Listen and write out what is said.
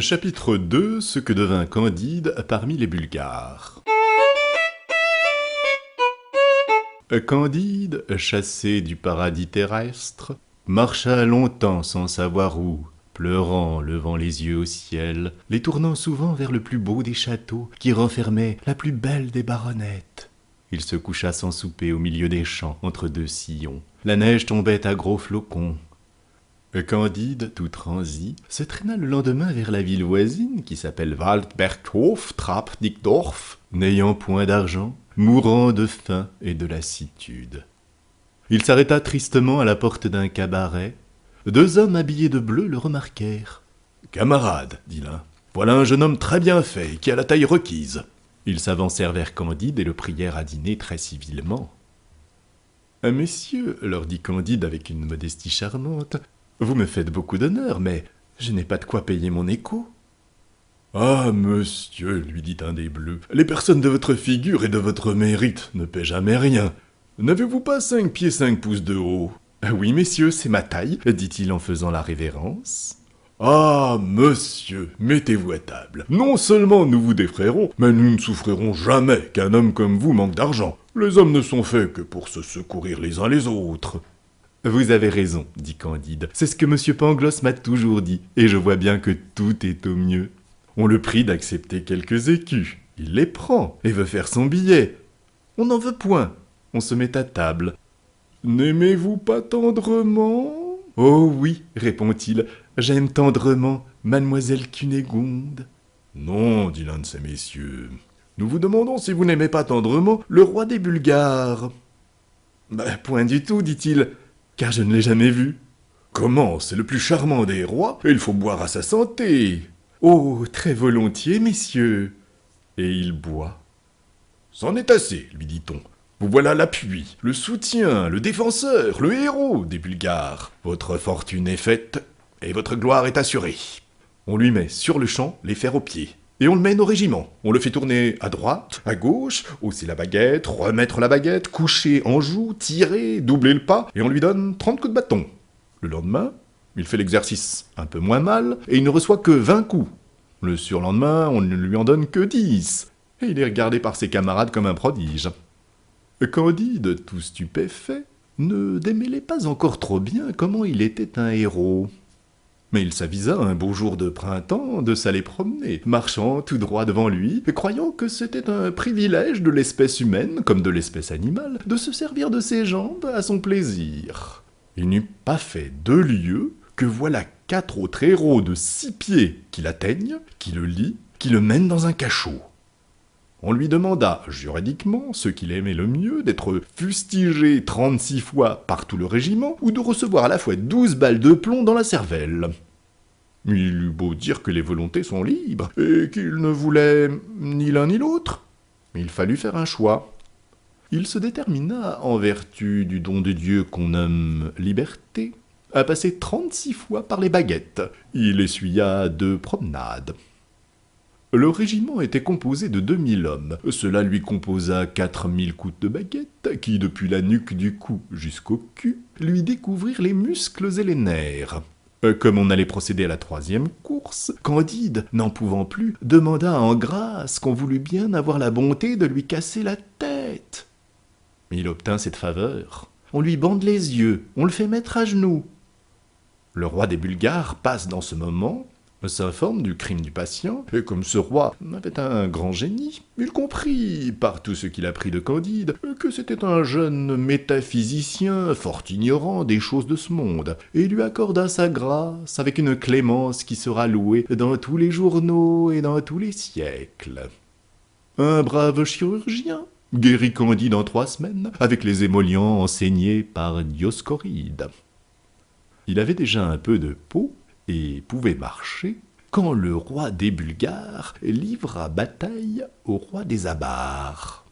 Chapitre 2. Ce que devint Candide parmi les Bulgares. Candide, chassé du paradis terrestre, marcha longtemps sans savoir où, pleurant, levant les yeux au ciel, les tournant souvent vers le plus beau des châteaux qui renfermait la plus belle des baronnettes. Il se coucha sans souper au milieu des champs, entre deux sillons. La neige tombait à gros flocons. Candide, tout transi, se traîna le lendemain vers la ville voisine qui s'appelle Waldberghof Trapnickdorf, n'ayant point d'argent, mourant de faim et de lassitude. Il s'arrêta tristement à la porte d'un cabaret. Deux hommes habillés de bleu le remarquèrent. « Camarade, dit l'un, voilà un jeune homme très bien fait, qui a la taille requise. » Ils s'avancèrent vers Candide et le prièrent à dîner très civilement. « Messieurs, leur dit Candide avec une modestie charmante, vous me faites beaucoup d'honneur, mais je n'ai pas de quoi payer mon écho. »« Ah, monsieur, lui dit un des bleus, les personnes de votre figure et de votre mérite ne paient jamais rien. N'avez-vous pas 5 pieds 5 pouces de haut ?»« Oui, messieurs, c'est ma taille, dit-il en faisant la révérence. »« Ah, monsieur, mettez-vous à table. Non seulement nous vous défrayerons, mais nous ne souffrirons jamais qu'un homme comme vous manque d'argent. Les hommes ne sont faits que pour se secourir les uns les autres. » « Vous avez raison, dit Candide, c'est ce que M. Pangloss m'a toujours dit, et je vois bien que tout est au mieux. On le prie d'accepter quelques écus, il les prend, et veut faire son billet. On n'en veut point, on se met à table. « N'aimez-vous pas tendrement ?»« Oh oui, répond-il, j'aime tendrement mademoiselle Cunégonde. »« Non, dit l'un de ces messieurs, nous vous demandons si vous n'aimez pas tendrement le roi des Bulgares. »« Point du tout, dit-il, car je ne l'ai jamais vu. »« Comment, c'est le plus charmant des rois, et il faut boire à sa santé. »« Oh, très volontiers, messieurs. » Et il boit. « C'en est assez, lui dit-on. Vous voilà l'appui, le soutien, le défenseur, le héros des Bulgares. Votre fortune est faite, et votre gloire est assurée. On lui met sur le champ les fers aux pieds. Et on le mène au régiment. On le fait tourner à droite, à gauche, hausser la baguette, remettre la baguette, coucher en joue, tirer, doubler le pas, et on lui donne 30 coups de bâton. Le lendemain, il fait l'exercice un peu moins mal, et il ne reçoit que 20 coups. Le surlendemain, on ne lui en donne que 10, et il est regardé par ses camarades comme un prodige. Candide, tout stupéfait, ne démêlait pas encore trop bien comment il était un héros. Mais il s'avisa un beau jour de printemps de s'aller promener, marchant tout droit devant lui, croyant que c'était un privilège de l'espèce humaine, comme de l'espèce animale, de se servir de ses jambes à son plaisir. Il n'eut pas fait 2 lieues que voilà 4 autres héros de 6 pieds qui l'atteignent, qui le lient, qui le mènent dans un cachot. On lui demanda, juridiquement, ce qu'il aimait le mieux, d'être fustigé 36 fois par tout le régiment, ou de recevoir à la fois 12 balles de plomb dans la cervelle. Il eut beau dire que les volontés sont libres, et qu'il ne voulait ni l'un ni l'autre. Il fallut faire un choix. Il se détermina, en vertu du don de Dieu qu'on nomme liberté, à passer 36 fois par les baguettes. Il essuya 2 promenades. Le régiment était composé de 2000 hommes. Cela lui composa 4000 coups de baguette, qui, depuis la nuque du cou jusqu'au cul, lui découvrirent les muscles et les nerfs. Comme on allait procéder à la 3e course, Candide, n'en pouvant plus, demanda en grâce qu'on voulût bien avoir la bonté de lui casser la tête. Il obtint cette faveur. On lui bande les yeux, on le fait mettre à genoux. Le roi des Bulgares passe dans ce moment, s'informe du crime du patient, et comme ce roi avait un grand génie, il comprit, par tout ce qu'il apprit de Candide, que c'était un jeune métaphysicien fort ignorant des choses de ce monde, et lui accorda sa grâce avec une clémence qui sera louée dans tous les journaux et dans tous les siècles. Un brave chirurgien guérit Candide en 3 semaines, avec les émollients enseignés par Dioscoride. Il avait déjà un peu de peau, et pouvait marcher, quand le roi des Bulgares livra bataille au roi des Abares.